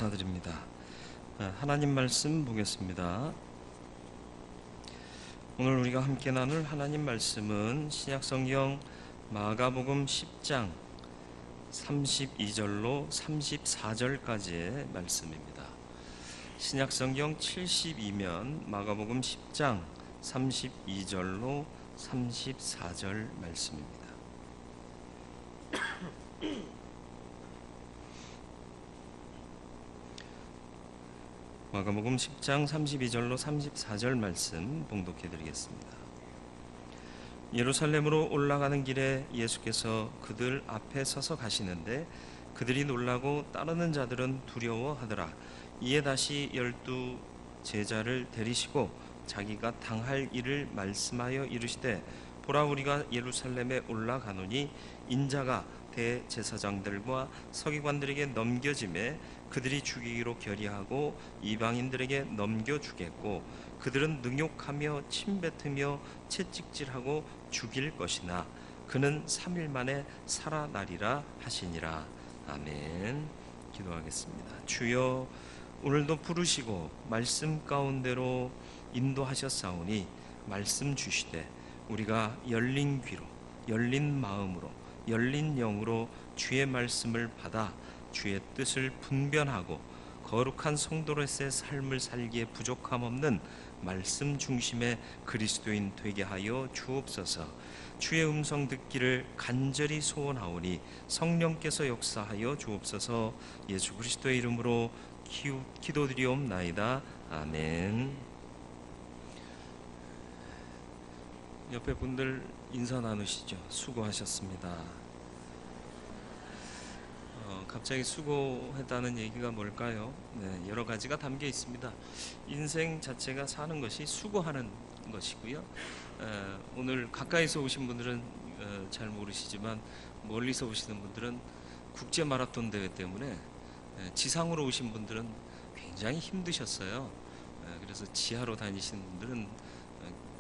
감사드립니다. 하나님 말씀 보겠습니다. 오늘 우리가 함께 나눌 하나님 말씀은 신약성경 마가복음 10장 32절로 34절까지의 말씀입니다. 신약성경 72면 마가복음 10장 32절로 34절 말씀입니다. 마가복음 10장 32절로 34절 말씀 봉독해 드리겠습니다. 예루살렘으로 올라가는 길에 예수께서 그들 앞에 서서 가시는데 그들이 놀라고 따르는 자들은 두려워하더라. 이에 다시 12 제자를 데리시고 자기가 당할 일을 말씀하여 이르시되 보라, 우리가 예루살렘에 올라가노니 인자가 대제사장들과 서기관들에게 넘겨짐에 그들이 죽이기로 결의하고 이방인들에게 넘겨주겠고 그들은 능욕하며 침뱉으며 채찍질하고 죽일 것이나 그는 3일 만에 살아나리라 하시니라. 아멘. 기도하겠습니다. 주여, 오늘도 부르시고 말씀 가운데로 인도하셨사오니 말씀 주시되 우리가 열린 귀로, 열린 마음으로, 열린 영으로 주의 말씀을 받아 주의 뜻을 분별하고 거룩한 성도로서의 삶을 살기에 부족함 없는 말씀 중심의 그리스도인 되게 하여 주옵소서. 주의 음성 듣기를 간절히 소원하오니 성령께서 역사하여 주옵소서. 예수 그리스도의 이름으로 기도드리옵나이다. 아멘. 옆에 분들 인사 나누시죠. 수고하셨습니다. 갑자기 수고했다는 얘기가 뭘까요? 네, 여러 가지가 담겨 있습니다. 인생 자체가 사는 것이 수고하는 것이고요. 오늘 가까이서 오신 분들은 잘 모르시지만 멀리서 오시는 분들은 국제 마라톤 대회 때문에 지상으로 오신 분들은 굉장히 힘드셨어요. 그래서 지하로 다니시는 분들은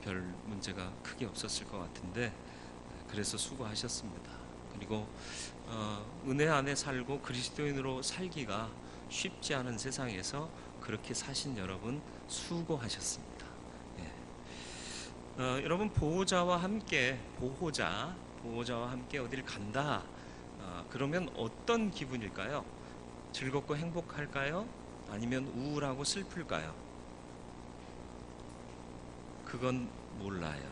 별 문제가 크게 없었을 것 같은데 그래서 수고하셨습니다. 그리고 은혜 안에 살고 그리스도인으로 살기가 쉽지 않은 세상에서 그렇게 사신 여러분 수고하셨습니다. 여러분 보호자와 함께 보호자와 함께 어디를 간다. 그러면 어떤 기분일까요? 즐겁고 행복할까요? 아니면 우울하고 슬플까요? 그건 몰라요.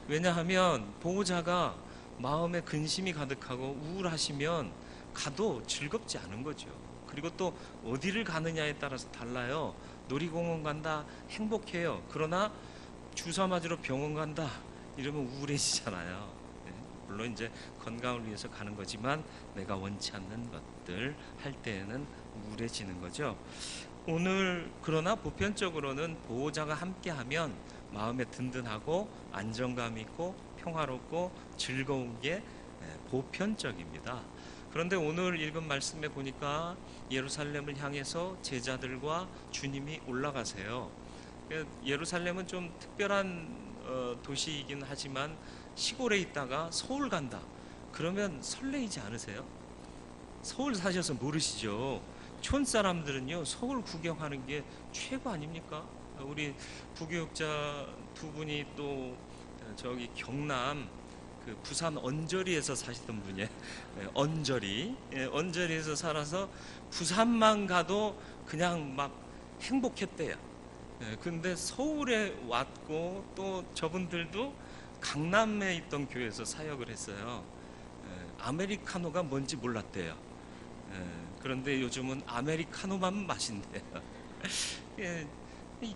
왜냐하면 보호자가 마음에 근심이 가득하고 우울하시면 가도 즐겁지 않은 거죠. 그리고 또 어디를 가느냐에 따라서 달라요. 놀이공원 간다, 행복해요. 그러나 주사 맞으러 병원 간다, 이러면 우울해지잖아요. 물론 이제 건강을 위해서 가는 거지만 내가 원치 않는 것들 할 때에는 우울해지는 거죠. 오늘 그러나 보편적으로는 보호자가 함께하면 마음에 든든하고 안정감 있고 평화롭고 즐거운 게 보편적입니다. 그런데 오늘 읽은 말씀에 보니까 예루살렘을 향해서 제자들과 주님이 올라가세요. 예루살렘은 좀 특별한 도시이긴 하지만 시골에 있다가 서울 간다. 그러면 설레이지 않으세요? 서울 사셔서 모르시죠? 촌 사람들은요 서울 구경하는 게 최고 아닙니까? 우리 부교육자 두 분이 또 저기 경남 그 부산 언저리에서 사시던 분이에요. 언저리에서 살아서 부산만 가도 그냥 막 행복했대요. 근데 서울에 왔고 또 저분들도 강남에 있던 교회에서 사역을 했어요. 아메리카노가 뭔지 몰랐대요. 그런데 요즘은 아메리카노만 마신대요.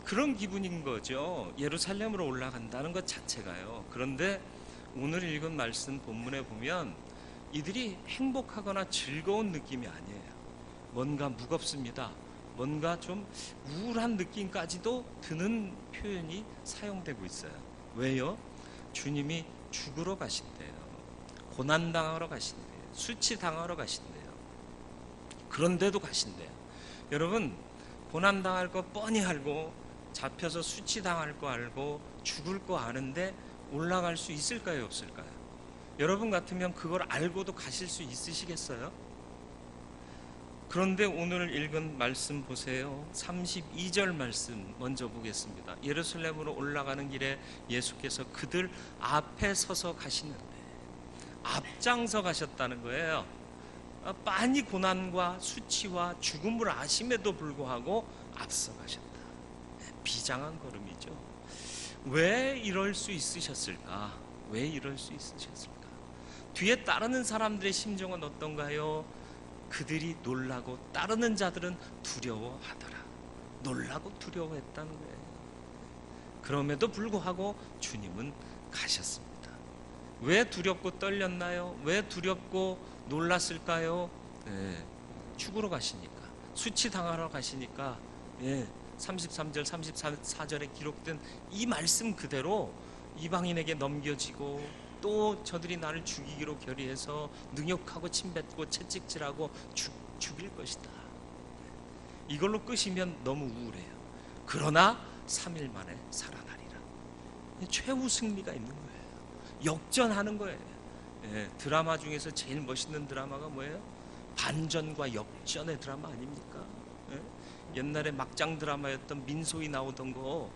그런 기분인 거죠. 예루살렘으로 올라간다는 것 자체가요. 그런데 오늘 읽은 말씀 본문에 보면 이들이 행복하거나 즐거운 느낌이 아니에요. 뭔가 무겁습니다. 뭔가 좀 우울한 느낌까지도 드는 표현이 사용되고 있어요. 왜요? 주님이 죽으러 가신대요. 고난당하러 가신대요. 수치당하러 가신대요. 그런데도 가신대요. 여러분, 고난당할 거 뻔히 알고 잡혀서 수치당할 거 알고 죽을 거 아는데 올라갈 수 있을까요, 없을까요? 여러분 같으면 그걸 알고도 가실 수 있으시겠어요? 그런데 오늘 읽은 말씀 보세요. 32절 말씀 먼저 보겠습니다. 예루살렘으로 올라가는 길에 예수께서 그들 앞에 서서 가시는데, 앞장서 가셨다는 거예요. 많이 고난과 수치와 죽음을 아심에도 불구하고 앞서 가셨다. 비장한 걸음이죠. 왜 이럴 수 있으셨을까? 왜 이럴 수 있으셨을까? 뒤에 따르는 사람들의 심정은 어떤가요? 그들이 놀라고 따르는 자들은 두려워하더라. 놀라고 두려워했다는 거예요. 그럼에도 불구하고 주님은 가셨습니다. 왜 두렵고 떨렸나요? 왜 두렵고 놀랐을까요? 죽으러 가시니까, 수치당하러 가시니까. 33절 34절에 기록된 이 말씀 그대로 이방인에게 넘겨지고, 또 저들이 나를 죽이기로 결의해서 능욕하고 침뱉고 채찍질하고 죽일 것이다. 이걸로 끝이면 너무 우울해요. 그러나 3일 만에 살아나리라. 최후 승리가 있는 거예요. 역전하는 거예요. 드라마 중에서 제일 멋있는 드라마가 뭐예요? 반전과 역전의 드라마 아닙니까? 옛날에 막장 드라마였던 민소희 나오던 거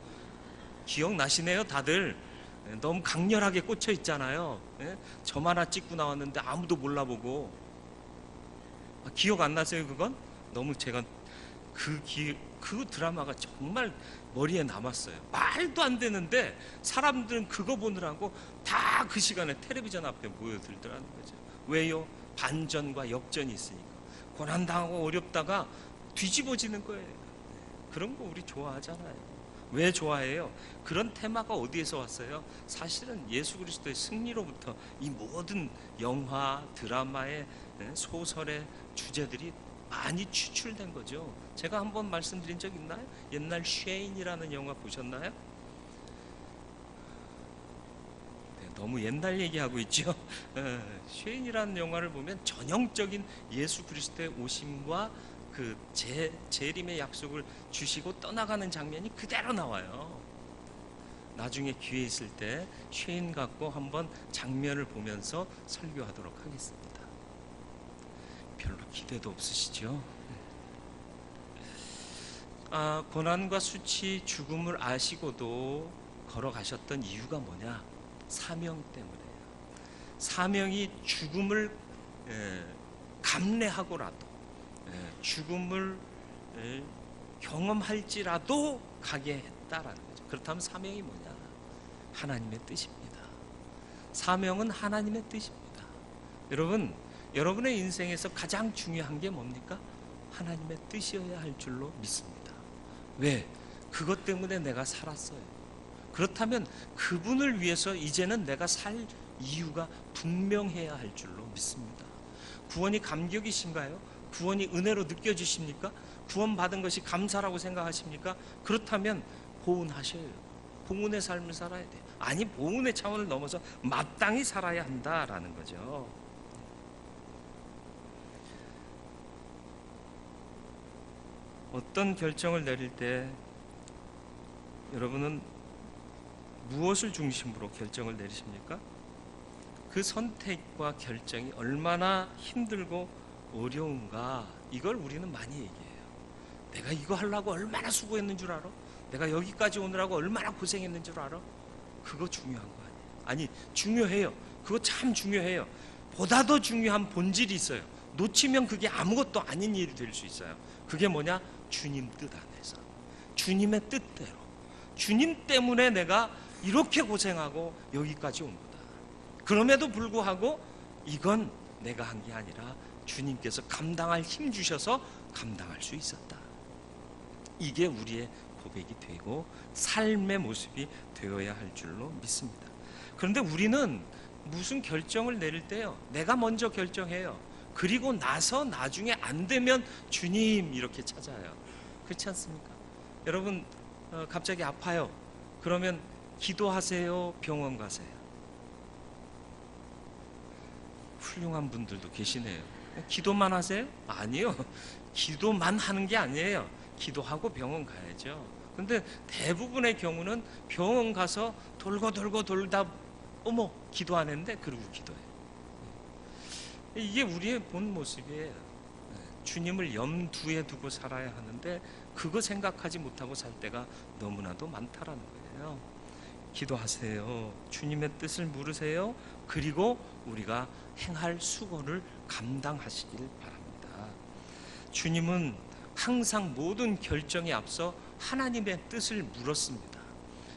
기억나시네요, 다들? 너무 강렬하게 꽂혀 있잖아요. 점 하나 찍고 나왔는데 아무도 몰라보고. 기억 안 나세요, 그건? 너무 제가 그 드라마가 정말 머리에 남았어요. 말도 안 되는데 사람들은 그거 보느라고 다 그 시간에 텔레비전 앞에 모여들더라는 거죠. 왜요? 반전과 역전이 있으니까. 고난당하고 어렵다가 뒤집어지는 거예요. 그런 거 우리 좋아하잖아요. 왜 좋아해요? 그런 테마가 어디에서 왔어요? 사실은 예수 그리스도의 승리로부터 이 모든 영화, 드라마의, 소설의 주제들이 많이 추출된 거죠. 제가 한번 말씀드린 적 있나요? 옛날 쉐인이라는 영화 보셨나요? 너무 옛날 얘기하고 있죠. 쉐인이라는 영화를 보면 전형적인 예수 그리스도의 오심과 그 재림의 약속을 주시고 떠나가는 장면이 그대로 나와요. 나중에 기회 있을 때 쉐인 갖고 한번 장면을 보면서 설교하도록 하겠습니다. 별로 기대도 없으시죠? 고난과 수치, 죽음을 아시고도 걸어가셨던 이유가 뭐냐? 사명 때문이에요. 사명이 죽음을 감내하고라도, 죽음을 경험할지라도 가게 했다라는 거죠. 그렇다면 사명이 뭐냐? 하나님의 뜻입니다. 사명은 하나님의 뜻입니다. 여러분, 여러분의 인생에서 가장 중요한 게 뭡니까? 하나님의 뜻이어야 할 줄로 믿습니다. 왜? 그것 때문에 내가 살았어요. 그렇다면 그분을 위해서 이제는 내가 살 이유가 분명해야 할 줄로 믿습니다. 구원이 감격이신가요? 구원이 은혜로 느껴지십니까? 구원 받은 것이 감사라고 생각하십니까? 그렇다면 보은하셔요. 보은의 삶을 살아야 돼요. 아니, 보은의 차원을 넘어서 마땅히 살아야 한다라는 거죠. 어떤 결정을 내릴 때 여러분은 무엇을 중심으로 결정을 내리십니까? 그 선택과 결정이 얼마나 힘들고 어려운가, 이걸 우리는 많이 얘기해요. 내가 이거 하려고 얼마나 수고했는 줄 알아? 내가 여기까지 오느라고 얼마나 고생했는 줄 알아? 그거 중요한 거 아니에요. 아니, 중요해요. 그거 참 중요해요. 보다 더 중요한 본질이 있어요. 놓치면 그게 아무것도 아닌 일이 될 수 있어요. 그게 뭐냐? 주님 뜻 안에서, 주님의 뜻대로, 주님 때문에 내가 이렇게 고생하고 여기까지 온 거다. 그럼에도 불구하고 이건 내가 한 게 아니라 주님께서 감당할 힘 주셔서 감당할 수 있었다. 이게 우리의 고백이 되고 삶의 모습이 되어야 할 줄로 믿습니다. 그런데 우리는 무슨 결정을 내릴 때요, 내가 먼저 결정해요. 그리고 나서 나중에 안 되면 주님 이렇게 찾아요. 그렇지 않습니까? 여러분, 갑자기 아파요. 그러면 기도하세요? 병원 가세요? 훌륭한 분들도 계시네요. 기도만 하세요? 아니요. 기도만 하는 게 아니에요. 기도하고 병원 가야죠. 근데 대부분의 경우는 병원 가서 돌고 돌다 어머, 기도 안 했는데 그러고 기도해요. 이게 우리의 본 모습이에요. 주님을 염두에 두고 살아야 하는데 그거 생각하지 못하고 살 때가 너무나도 많다라는 거예요. 기도하세요. 주님의 뜻을 물으세요. 그리고 우리가 행할 수고를 감당하시길 바랍니다. 주님은 항상 모든 결정에 앞서 하나님의 뜻을 물었습니다.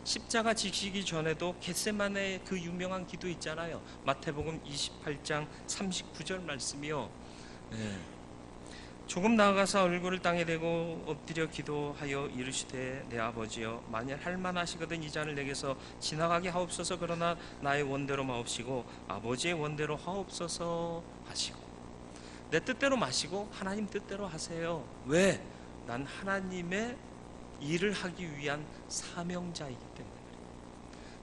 십자가 지시기 전에도 겟세마네의 그 유명한 기도 있잖아요. 마태복음 28장 39절 말씀이요. 조금 나아가서 얼굴을 땅에 대고 엎드려 기도하여 이르시되 내 아버지여 만일 할만하시거든 이 잔을 내게서 지나가게 하옵소서. 그러나 나의 원대로 마옵시고 아버지의 원대로 하옵소서 하시고, 내 뜻대로 마시고 하나님 뜻대로 하세요. 왜? 난 하나님의 일을 하기 위한 사명자이기 때문에.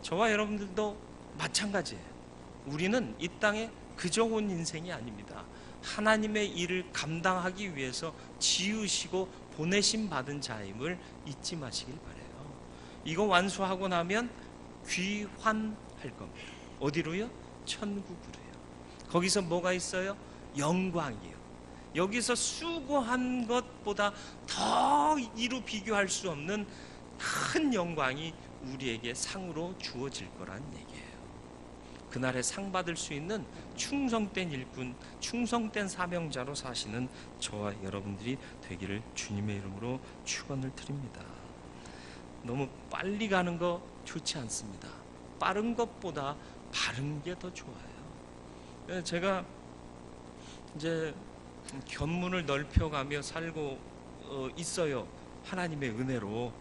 저와 여러분들도 마찬가지예요. 우리는 이 땅에 그저 온 인생이 아닙니다. 하나님의 일을 감당하기 위해서 지으시고 보내심 받은 자임을 잊지 마시길 바라요. 이거 완수하고 나면 귀환할 겁니다. 어디로요? 천국으로요. 거기서 뭐가 있어요? 영광이요. 여기서 수고한 것보다 더 이루 비교할 수 없는 큰 영광이 우리에게 상으로 주어질 거란 얘기예요. 그날에 상 받을 수 있는 충성된 일꾼, 충성된 사명자로 사시는 저와 여러분들이 되기를 주님의 이름으로 축원을 드립니다. 너무 빨리 가는 거 좋지 않습니다. 빠른 것보다 바른 게 더 좋아요. 제가 이제 견문을 넓혀가며 살고 있어요. 하나님의 은혜로.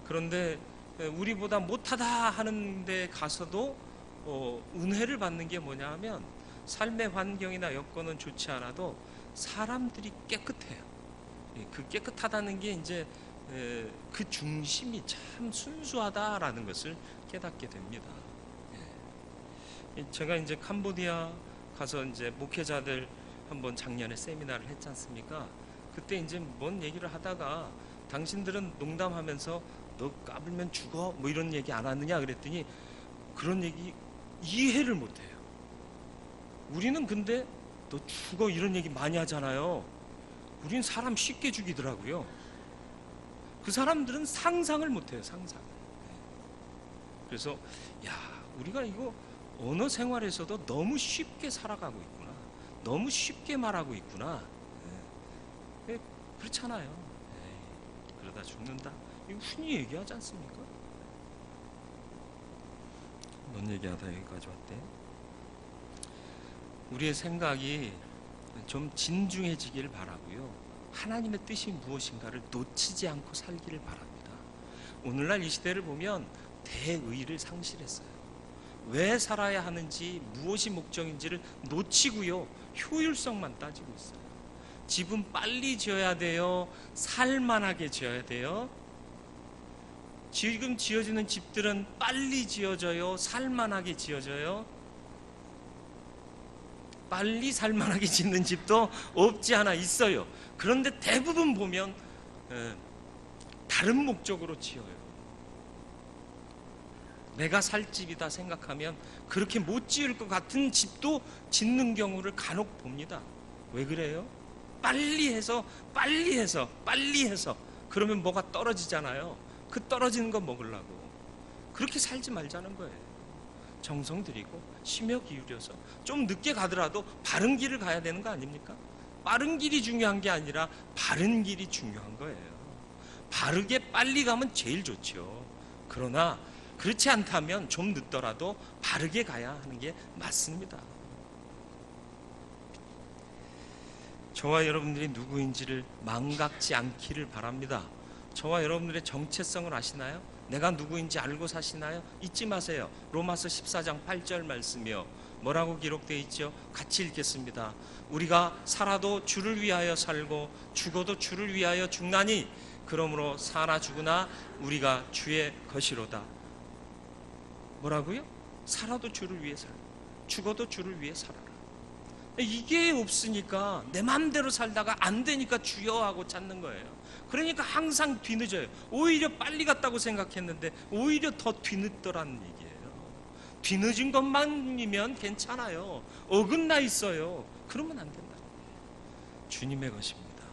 그런데 우리보다 못하다 하는 데 가서도 은혜를 받는 게 뭐냐 하면 삶의 환경이나 여건은 좋지 않아도 사람들이 깨끗해요. 그 깨끗하다는 게 이제 그 중심이 참 순수하다라는 것을 깨닫게 됩니다. 제가 이제 캄보디아 가서 이제 목회자들 한번 작년에 세미나를 했지 않습니까? 그때 이제 뭔 얘기를 하다가 당신들은 농담하면서 너 까불면 죽어? 뭐 이런 얘기 안 하느냐 그랬더니 그런 얘기 이해를 못해요. 우리는 근데 너 죽어 이런 얘기 많이 하잖아요. 우린 사람 쉽게 죽이더라고요. 그 사람들은 상상을 못해요. 상상. 그래서 야, 우리가 이거 언어 생활에서도 너무 쉽게 살아가고 있구나. 너무 쉽게 말하고 있구나. 그렇잖아요. 그러다 죽는다. 이거 흔히 얘기하지 않습니까? 뭔 얘기하다 여기까지 왔대? 우리의 생각이 좀 진중해지기를 바라고요. 하나님의 뜻이 무엇인가를 놓치지 않고 살기를 바랍니다. 오늘날 이 시대를 보면 대의를 상실했어요. 왜 살아야 하는지, 무엇이 목적인지를 놓치고요. 효율성만 따지고 있어요. 집은 빨리 지어야 돼요? 살만하게 지어야 돼요? 지금 지어지는 집들은 빨리 지어져요? 살만하게 지어져요? 빨리 살만하게 짓는 집도 없지 않아 있어요. 그런데 대부분 보면 다른 목적으로 지어요. 내가 살 집이다 생각하면 그렇게 못 지을 것 같은 집도 짓는 경우를 간혹 봅니다. 왜 그래요? 빨리 해서 그러면 뭐가 떨어지잖아요. 그 떨어지는 거 먹으려고. 그렇게 살지 말자는 거예요. 정성 들이고 심혈 기울여서 좀 늦게 가더라도 바른 길을 가야 되는 거 아닙니까? 빠른 길이 중요한 게 아니라 바른 길이 중요한 거예요. 바르게 빨리 가면 제일 좋죠. 그러나 그렇지 않다면 좀 늦더라도 바르게 가야 하는 게 맞습니다. 저와 여러분들이 누구인지를 망각지 않기를 바랍니다. 저와 여러분들의 정체성을 아시나요? 내가 누구인지 알고 사시나요? 잊지 마세요. 로마서 14장 8절 말씀이요. 뭐라고 기록되어 있죠? 같이 읽겠습니다. 우리가 살아도 주를 위하여 살고 죽어도 주를 위하여 죽나니 그러므로 사나 죽으나 우리가 주의 것이로다. 뭐라고요? 살아도 주를 위해 살고 죽어도 주를 위해 살아라. 이게 없으니까 내 마음대로 살다가 안 되니까 주여 하고 찾는 거예요. 그러니까 항상 뒤늦어요. 오히려 빨리 갔다고 생각했는데 오히려 더 뒤늦더라는 얘기예요. 뒤늦은 것만이면 괜찮아요. 어긋나 있어요. 그러면 안 된다. 주님의 것입니다.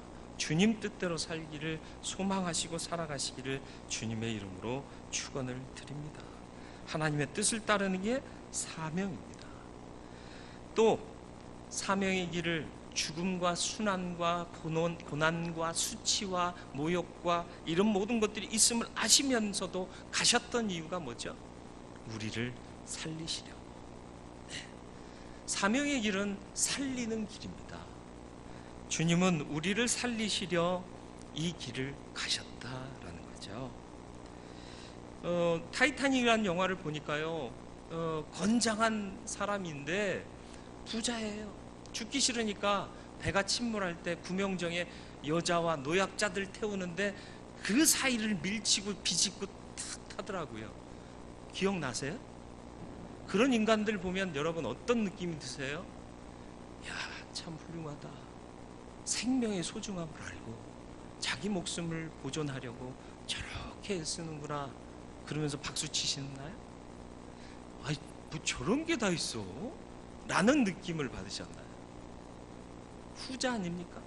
주님 뜻대로 살기를 소망하시고 살아가시기를 주님의 이름으로 축원을 드립니다. 하나님의 뜻을 따르는 게 사명입니다. 또 사명의 길을 죽음과 순환과 고난과 수치와 모욕과 이런 모든 것들이 있음을 아시면서도 가셨던 이유가 뭐죠? 우리를 살리시려. 네. 사명의 길은 살리는 길입니다. 주님은 우리를 살리시려 이 길을 가셨다라는 거죠. 타이타닉이라는 영화를 보니까요, 건장한 사람인데 부자예요. 죽기 싫으니까 배가 침몰할 때 구명정에 여자와 노약자들 태우는데 그 사이를 밀치고 비집고 탁 타더라고요. 기억나세요? 그런 인간들 보면 여러분 어떤 느낌이 드세요? 야, 참 훌륭하다. 생명의 소중함을 알고 자기 목숨을 보존하려고 저렇게 애쓰는구나. 그러면서 박수 치시나요? 아이, 뭐 저런 게 다 있어? 라는 느낌을 받으셨나요? 후자 아닙니까?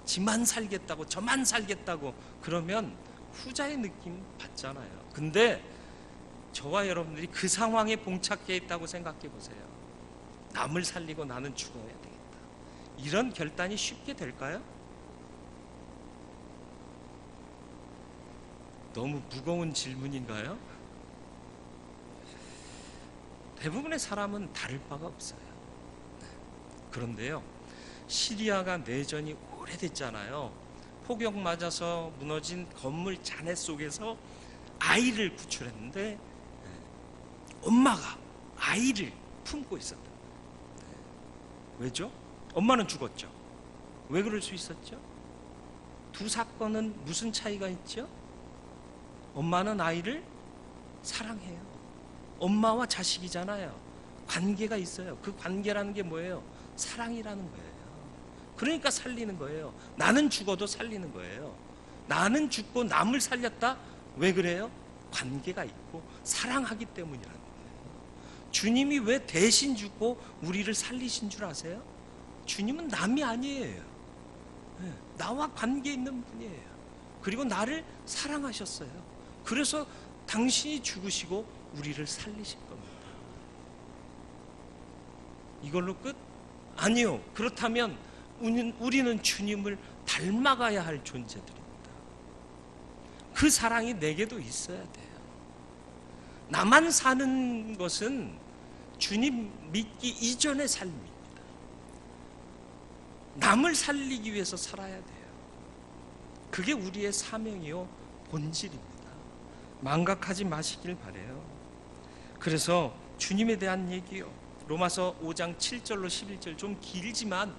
지만 살겠다고 저만 살겠다고 그러면 후자의 느낌 받잖아요. 근데 저와 여러분들이 그 상황에 봉착해 있다고 생각해 보세요. 남을 살리고 나는 죽어야 되겠다. 이런 결단이 쉽게 될까요? 너무 무거운 질문인가요? 대부분의 사람은 다를 바가 없어요. 그런데요, 시리아가 내전이 오래됐잖아요. 폭격 맞아서 무너진 건물 잔해 속에서 아이를 구출했는데 엄마가 아이를 품고 있었다. 왜죠? 엄마는 죽었죠. 왜 그럴 수 있었죠? 두 사건은 무슨 차이가 있죠? 엄마는 아이를 사랑해요. 엄마와 자식이잖아요. 관계가 있어요. 그 관계라는 게 뭐예요? 사랑이라는 거예요. 그러니까 살리는 거예요. 나는 죽어도 살리는 거예요. 나는 죽고 남을 살렸다? 왜 그래요? 관계가 있고 사랑하기 때문이라는 거예요. 주님이 왜 대신 죽고 우리를 살리신 줄 아세요? 주님은 남이 아니에요. 나와 관계 있는 분이에요. 그리고 나를 사랑하셨어요. 그래서 당신이 죽으시고 우리를 살리실 겁니다. 이걸로 끝? 아니요. 그렇다면 우리는 주님을 닮아가야 할 존재들입니다. 그 사랑이 내게도 있어야 돼요. 나만 사는 것은 주님 믿기 이전의 삶입니다. 남을 살리기 위해서 살아야 돼요. 그게 우리의 사명이요 본질입니다. 망각하지 마시길 바래요. 그래서 주님에 대한 얘기요, 로마서 5장 7절로 11절 좀 길지만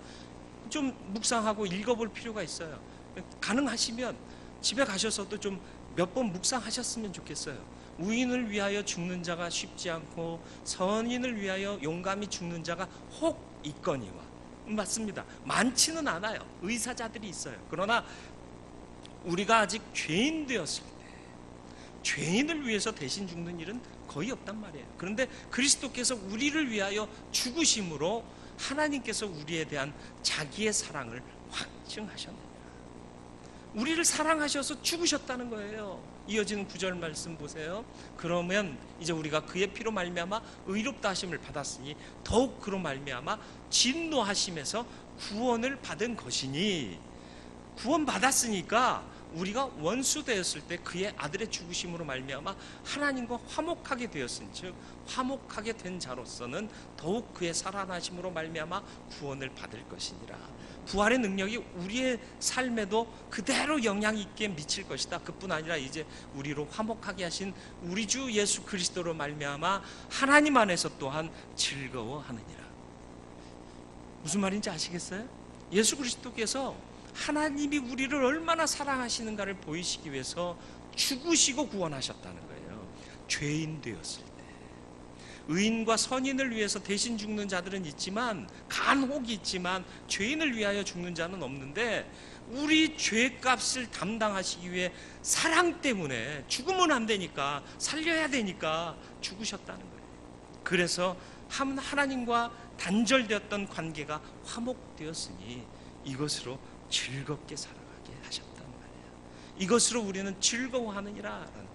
좀 묵상하고 읽어볼 필요가 있어요. 가능하시면 집에 가셔서도 좀 몇 번 묵상하셨으면 좋겠어요. 우인을 위하여 죽는 자가 쉽지 않고 선인을 위하여 용감히 죽는 자가 혹 있거니와. 맞습니다. 많지는 않아요. 의사자들이 있어요. 그러나 우리가 아직 죄인 되었을 때 죄인을 위해서 대신 죽는 일은 거의 없단 말이에요. 그런데 그리스도께서 우리를 위하여 죽으심으로 하나님께서 우리에 대한 자기의 사랑을 확증하셨느니라. 우리를 사랑하셔서 죽으셨다는 거예요. 이어지는 9절 말씀 보세요. 그러면 이제 우리가 그의 피로 말미암아 의롭다 하심을 받았으니 더욱 그로 말미암아 진노하심에서 구원을 받은 것이니, 구원 받았으니까 우리가 원수 되었을 때 그의 아들의 죽으심으로 말미암아 하나님과 화목하게 되었은즉 화목하게 된 자로서는 더욱 그의 살아나심으로 말미암아 구원을 받을 것이니라. 부활의 능력이 우리의 삶에도 그대로 영향 있게 미칠 것이다. 그뿐 아니라 이제 우리로 화목하게 하신 우리 주 예수 그리스도로 말미암아 하나님 안에서 또한 즐거워하느니라. 무슨 말인지 아시겠어요? 예수 그리스도께서 하나님이 우리를 얼마나 사랑하시는가를 보이시기 위해서 죽으시고 구원하셨다는 거예요. 죄인 되었을 때. 의인과 선인을 위해서 대신 죽는 자들은 있지만, 간혹이 있지만 죄인을 위하여 죽는 자는 없는데, 우리 죄값을 담당하시기 위해 사랑 때문에 죽으면 안 되니까, 살려야 되니까 죽으셨다는 거예요. 그래서 하나님과 단절되었던 관계가 화목되었으니 이것으로 즐겁게 살아가게 이것으로 우리는 즐거워하느니라라는 거예요.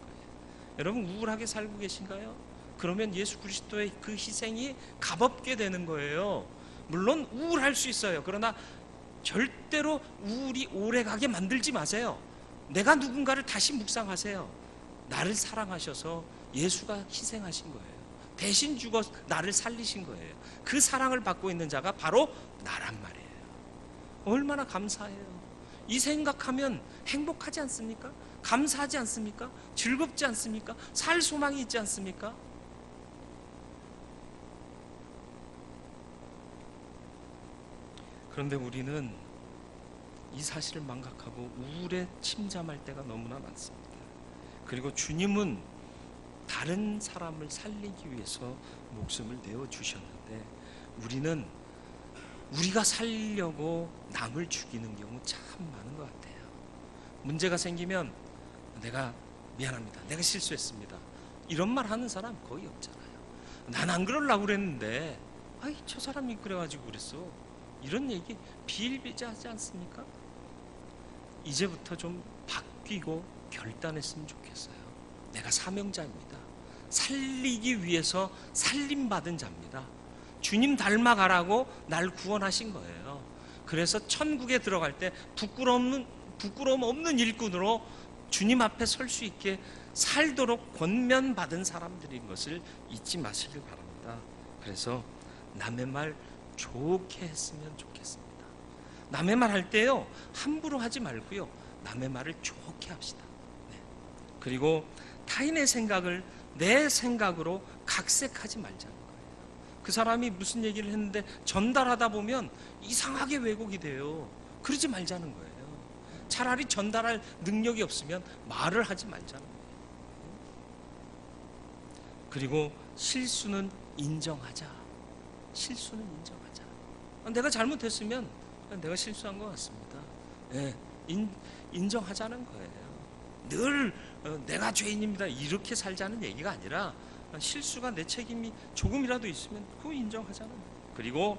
여러분 우울하게 살고 계신가요? 그러면 예수 그리스도의 그 희생이 값없게 되는 거예요. 물론 우울할 수 있어요. 그러나 절대로 우울이 오래가게 만들지 마세요. 내가 누군가를 다시 묵상하세요. 나를 사랑하셔서 예수가 희생하신 거예요. 대신 죽어 나를 살리신 거예요. 그 사랑을 받고 있는 자가 바로 나란 말이에요. 얼마나 감사해요. 이 생각하면 행복하지 않습니까? 감사하지 않습니까? 즐겁지 않습니까? 살 소망이 있지 않습니까? 그런데 우리는 이 사실을 망각하고 우울에 침잠할 때가 너무나 많습니다. 그리고 주님은 다른 사람을 살리기 위해서 목숨을 내어주셨는데 우리는 우리가 살려고 남을 죽이는 경우 참 많은 것 같아요. 문제가 생기면 내가 미안합니다. 내가 실수했습니다. 이런 말 하는 사람 거의 없잖아요. 난 안 그러려고 그랬는데 아이 저 사람이 그래가지고 그랬어. 이런 얘기 비일비재하지 않습니까? 이제부터 좀 바뀌고 결단했으면 좋겠어요. 내가 사명자입니다. 살리기 위해서 살림받은 자입니다. 주님 닮아가라고 날 구원하신 거예요. 그래서 천국에 들어갈 때 부끄러움 없는 일꾼으로 주님 앞에 설 수 있게 살도록 권면받은 사람들인 것을 잊지 마시길 바랍니다. 그래서 남의 말 좋게 했으면 좋겠습니다. 남의 말 할 때요 함부로 하지 말고요 남의 말을 좋게 합시다. 네. 그리고 타인의 생각을 내 생각으로 각색하지 말자는 거예요. 그 사람이 무슨 얘기를 했는데 전달하다 보면 이상하게 왜곡이 돼요. 그러지 말자는 거예요. 차라리 전달할 능력이 없으면 말을 하지 말자는 거예요. 그리고 실수는 인정하자. 실수는 인정하자. 내가 잘못했으면 내가 실수한 것 같습니다. 네, 인정하자는 거예요. 늘 내가 죄인입니다 이렇게 살자는 얘기가 아니라 실수가 내 책임이 조금이라도 있으면 그거 인정하자는 거예요. 그리고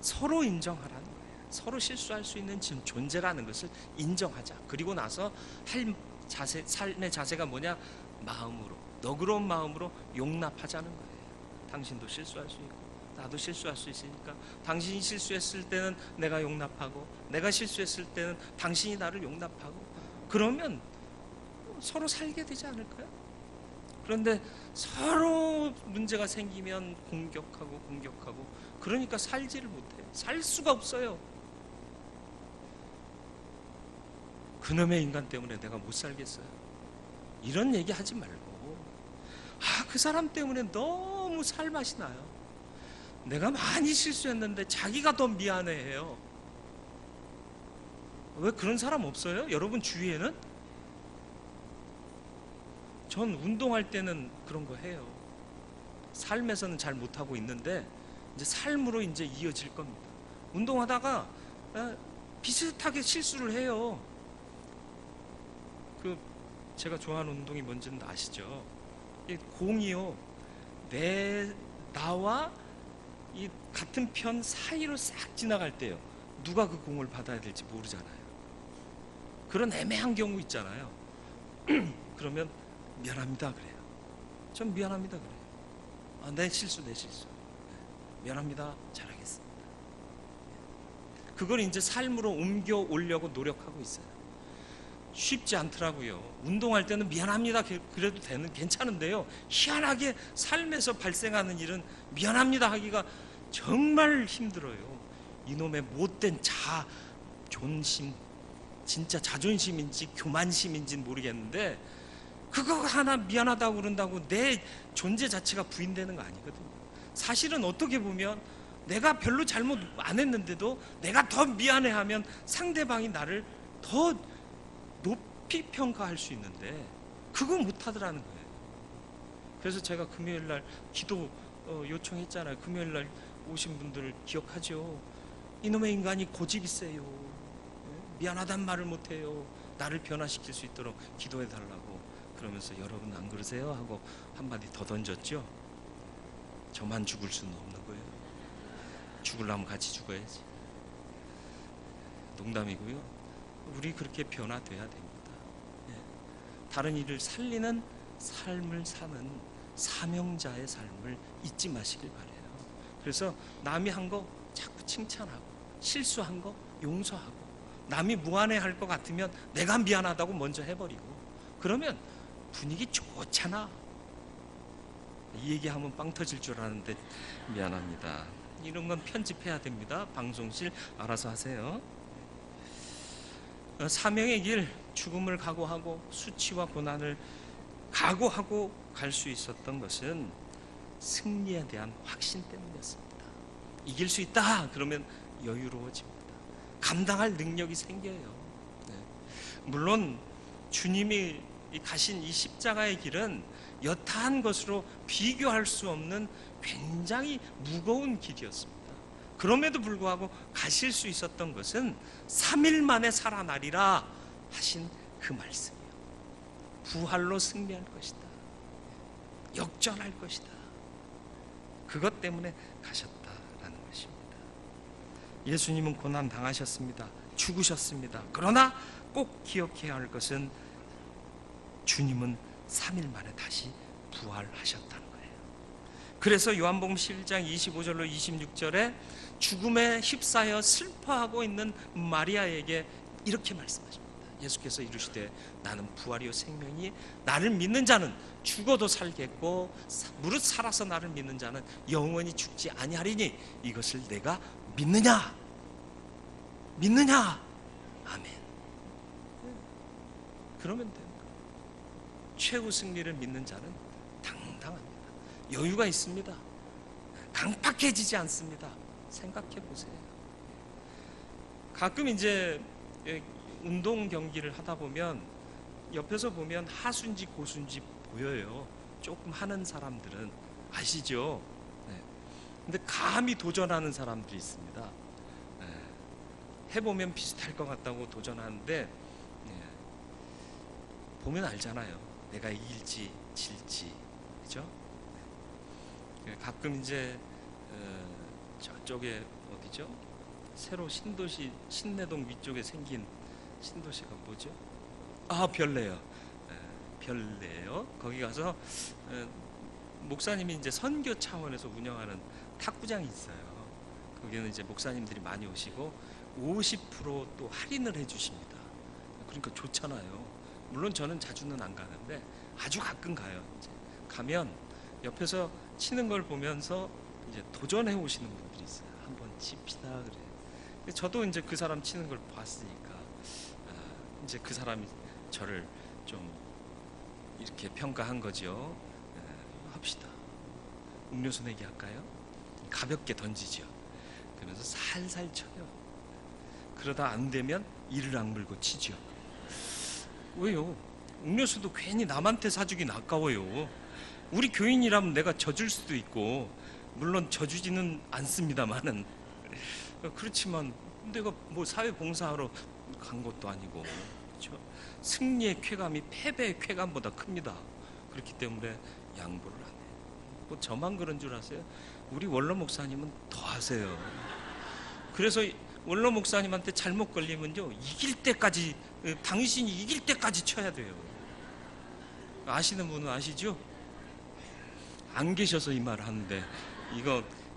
서로 인정하라는 거예요. 서로 실수할 수 있는 존재라는 것을 인정하자. 그리고 나서 할 자세, 삶의 자세가 뭐냐? 마음으로, 너그러운 마음으로 용납하자는 거예요. 당신도 실수할 수 있고 나도 실수할 수 있으니까 당신이 실수했을 때는 내가 용납하고 내가 실수했을 때는 당신이 나를 용납하고 그러면 서로 살게 되지 않을까요? 그런데 서로 문제가 생기면 공격하고 그러니까 살지를 못해요. 살 수가 없어요. 그놈의 인간 때문에 내가 못 살겠어요. 이런 얘기 하지 말고 그 사람 때문에 너무 살 맛이 나요. 내가 많이 실수했는데 자기가 더 미안해해요. 왜 그런 사람 없어요? 여러분 주위에는? 전 운동할 때는 그런 거 해요. 삶에서는 잘 못하고 있는데 이제 삶으로 이제 이어질 겁니다. 운동하다가 비슷하게 실수를 해요. 제가 좋아하는 운동이 뭔지는 아시죠? 이 공이요 나와 이 같은 편 사이로 싹 지나갈 때요 누가 그 공을 받아야 될지 모르잖아요. 그런 애매한 경우 있잖아요. 그러면 미안합니다 그래요. 전 미안합니다 그래요. 내 실수 미안합니다 잘하겠습니다. 그걸 이제 삶으로 옮겨 오려고 노력하고 있어요. 쉽지 않더라고요. 운동할 때는 미안합니다 그래도 괜찮은데요 희한하게 삶에서 발생하는 일은 미안합니다 하기가 정말 힘들어요. 이놈의 못된 존심, 진짜 자존심인지 교만심인지는 모르겠는데 그거 하나 미안하다고 그런다고 내 존재 자체가 부인되는 거 아니거든요. 사실은 어떻게 보면 내가 별로 잘못 안 했는데도 내가 더 미안해하면 상대방이 나를 더 높이 평가할 수 있는데 그거 못하더라는 거예요. 그래서 제가 금요일날 기도 요청했잖아요. 금요일날 오신 분들 기억하죠? 이놈의 인간이 고집이 세요. 미안하단 말을 못해요. 나를 변화시킬 수 있도록 기도해달라고. 그러면서 여러분 안 그러세요? 하고 한마디 더 던졌죠. 저만 죽을 수는 없는 거예요. 죽으려면 같이 죽어야지. 농담이고요. 우리 그렇게 변화돼야 됩니다. 다른 이를 살리는 삶을 사는 사명자의 삶을 잊지 마시길 바래요. 그래서 남이 한 거 자꾸 칭찬하고, 실수한 거 용서하고, 남이 무안해할 것 같으면 내가 미안하다고 먼저 해버리고, 그러면 분위기 좋잖아. 이 얘기하면 빵 터질 줄 알았는데 미안합니다. 이런 건 편집해야 됩니다. 방송실 알아서 하세요. 사명의 길, 죽음을 각오하고 수치와 고난을 각오하고 갈 수 있었던 것은 승리에 대한 확신 때문이었습니다. 이길 수 있다 그러면 여유로워집니다. 감당할 능력이 생겨요. 물론 주님이 가신 이 십자가의 길은 여타한 것으로 비교할 수 없는 굉장히 무거운 길이었습니다. 그럼에도 불구하고 가실 수 있었던 것은 3일 만에 살아나리라 하신 그 말씀이요. 부활로 승리할 것이다. 역전할 것이다. 그것 때문에 가셨다라는 것입니다. 예수님은 고난 당하셨습니다. 죽으셨습니다. 그러나 꼭 기억해야 할 것은 주님은 3일 만에 다시 부활하셨다는 거예요. 그래서 요한복음 11장 25절로 26절에 죽음에 휩싸여 슬퍼하고 있는 마리아에게 이렇게 말씀하십니다. 예수께서 이르시되 나는 부활이요 생명이 나를 믿는 자는 죽어도 살겠고 무릇 살아서 나를 믿는 자는 영원히 죽지 아니하리니 이것을 내가 믿느냐? 믿느냐? 아멘. 그러면 됩니다. 최후 승리를 믿는 자는 당당합니다. 여유가 있습니다. 강팍해지지 않습니다. 생각해 보세요. 가끔 이제 운동 경기를 하다 보면 옆에서 보면 하수인지 고수인지 보여요. 조금 하는 사람들은 아시죠? 근데 감히 도전하는 사람들이 있습니다. 해보면 비슷할 것 같다고 도전하는데 보면 알잖아요. 내가 이길지 질지, 그죠? 가끔 이제 저쪽에 어디죠? 새로 신도시 신내동 위쪽에 생긴 신도시가 뭐죠? 아, 별내요. 별내요. 거기 가서 목사님이 이제 선교 차원에서 운영하는 탁구장이 있어요. 거기는 이제 목사님들이 많이 오시고 50%또 할인을 해주십니다. 그러니까 좋잖아요. 물론 저는 자주는 안 가는데 아주 가끔 가요. 이제 가면 옆에서 치는 걸 보면서 이제 도전해 오시는 분들이 있어요. 한번 칩시다 그래. 저도 이제 그 사람 치는 걸 봤으니까 이제 그 사람이 저를 좀 이렇게 평가한 거죠. 합시다. 음료수 내기 할까요? 가볍게 던지죠. 그러면서 살살 쳐요. 그러다 안 되면 이를 악물고 치죠. 왜요? 음료수도 괜히 남한테 사주긴 아까워요. 우리 교인이라면 내가 져줄 수도 있고, 물론 져주지는 않습니다만은, 그렇지만 내가 뭐 사회 봉사하러 간 것도 아니고, 그렇죠? 승리의 쾌감이 패배의 쾌감보다 큽니다. 그렇기 때문에 양보를 안 해요. 뭐 저만 그런 줄 아세요? 우리 원로 목사님은 더 하세요. 그래서 원로 목사님한테 잘못 걸리면요, 이길 때까지, 당신이 이길 때까지 쳐야 돼요. 아시는 분은 아시죠? 안 계셔서 이 말을 하는데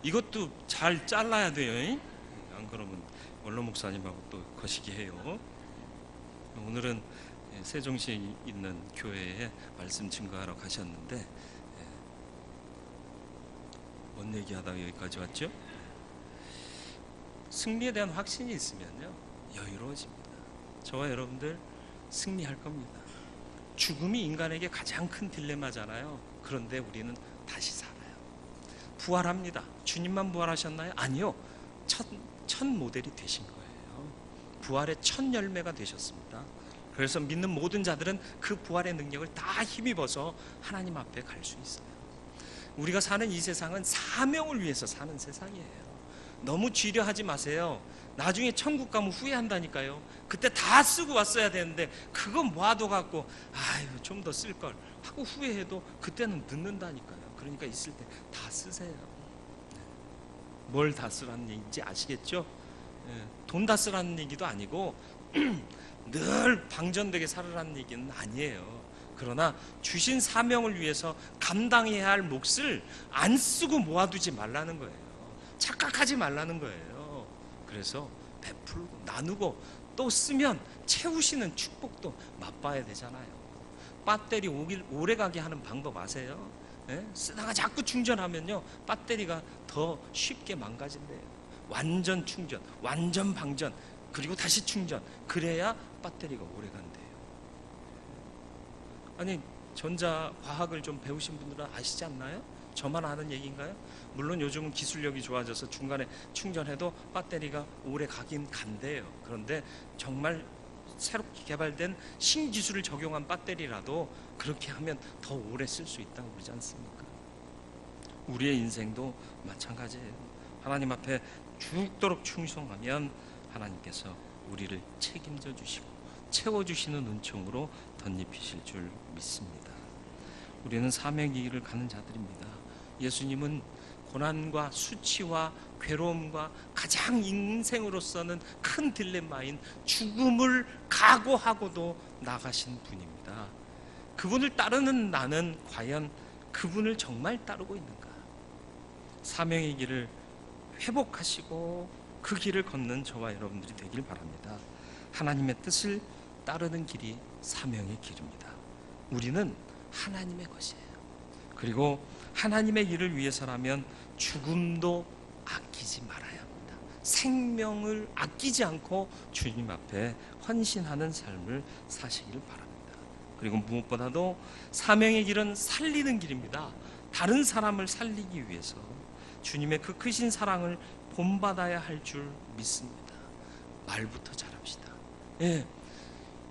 이것도 잘 잘라야 돼요. 안 그러면 원로 목사님하고 또 거시기 해요. 오늘은 세종시에 있는 교회에 말씀 증거하러 가셨는데 뭔 얘기하다가 여기까지 왔죠? 승리에 대한 확신이 있으면요 여유로워집니다. 저와 여러분들 승리할 겁니다. 죽음이 인간에게 가장 큰 딜레마잖아요. 그런데 우리는 다시 살아요. 부활합니다. 주님만 부활하셨나요? 아니요. 첫 모델이 되신 거예요. 부활의 첫 열매가 되셨습니다. 그래서 믿는 모든 자들은 그 부활의 능력을 다 힘입어서 하나님 앞에 갈 수 있어요. 우리가 사는 이 세상은 사명을 위해서 사는 세상이에요. 너무 쥐려하지 마세요. 나중에 천국 가면 후회한다니까요. 그때 다 쓰고 왔어야 되는데 그거 모아둬갖고 아유 좀 더 쓸걸 하고 후회해도 그때는 늦는다니까요. 그러니까 있을 때 다 쓰세요. 뭘 다 쓰라는 얘기인지 아시겠죠? 돈 다 쓰라는 얘기도 아니고 늘 방전되게 살으라는 얘기는 아니에요. 그러나 주신 사명을 위해서 감당해야 할 몫을 안 쓰고 모아두지 말라는 거예요. 착각하지 말라는 거예요. 그래서 베풀고 나누고 또 쓰면 채우시는 축복도 맛봐야 되잖아요. 배터리 오래가게 하는 방법 아세요? 예? 쓰다가 자꾸 충전하면요, 배터리가 더 쉽게 망가진대요. 완전 충전, 완전 방전, 그리고 다시 충전, 그래야 배터리가 오래 간대요. 아니, 전자과학을 좀 배우신 분들은 아시지 않나요? 저만 아는 얘기인가요? 물론 요즘은 기술력이 좋아져서 중간에 충전해도 배터리가 오래 가긴 간대요. 그런데 정말 새롭게 개발된 신기술을 적용한 배터리라도 그렇게 하면 더 오래 쓸 수 있다고 그러지 않습니까? 우리의 인생도 마찬가지예요. 하나님 앞에 죽도록 충성하면 하나님께서 우리를 책임져 주시고 채워주시는 은총으로 덧입히실 줄 믿습니다. 우리는 사명의 길을 가는 자들입니다. 예수님은 고난과 수치와 괴로움과 가장 인생으로서는 큰 딜레마인 죽음을 각오하고도 나가신 분입니다. 그분을 따르는 나는 과연 그분을 정말 따르고 있는가? 사명의 길을 회복하시고 그 길을 걷는 저와 여러분들이 되길 바랍니다. 하나님의 뜻을 따르는 길이 사명의 길입니다. 우리는 하나님의 것이에요. 그리고 하나님의 일을 위해서라면 죽음도 아끼지 말아야 합니다. 생명을 아끼지 않고 주님 앞에 헌신하는 삶을 사시길 바랍니다. 그리고 무엇보다도 사명의 길은 살리는 길입니다. 다른 사람을 살리기 위해서 주님의 그 크신 사랑을 본받아야 할 줄 믿습니다. 말부터 잘합시다. 예,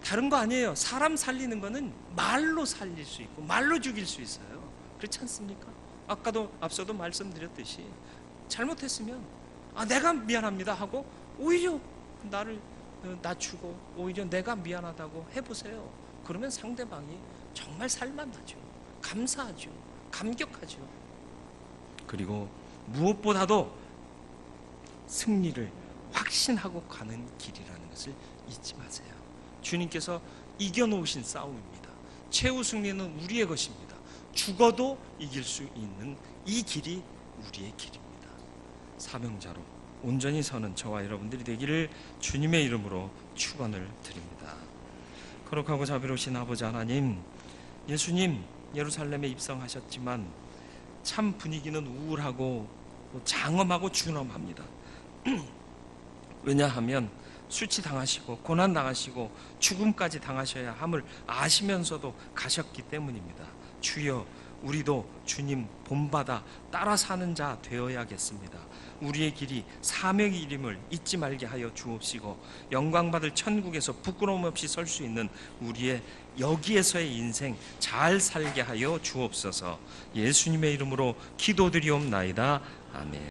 다른 거 아니에요. 사람 살리는 거는 말로 살릴 수 있고 말로 죽일 수 있어요. 그렇지 않습니까? 앞서도 말씀드렸듯이 잘못했으면 내가 미안합니다 하고 오히려 나를 낮추고 오히려 내가 미안하다고 해보세요. 그러면 상대방이 정말 살만하죠. 감사하죠. 감격하죠. 그리고 무엇보다도 승리를 확신하고 가는 길이라는 것을 잊지 마세요. 주님께서 이겨놓으신 싸움입니다. 최후 승리는 우리의 것입니다. 죽어도 이길 수 있는 이 길이 우리의 길입니다. 사명자로 온전히 서는 저와 여러분들이 되기를 주님의 이름으로 축원을 드립니다. 거룩하고 자비로우신 아버지 하나님, 예수님 예루살렘에 입성하셨지만 참 분위기는 우울하고 장엄하고 준엄합니다. 왜냐하면 수치당하시고 고난당하시고 죽음까지 당하셔야 함을 아시면서도 가셨기 때문입니다. 주여, 우리도 주님 본받아 따라 사는 자 되어야겠습니다. 우리의 길이 사명의 이름을 잊지 말게 하여 주옵시고 영광받을 천국에서 부끄러움 없이 설 수 있는 우리의 여기에서의 인생 잘 살게 하여 주옵소서. 예수님의 이름으로 기도드리옵나이다. 아멘.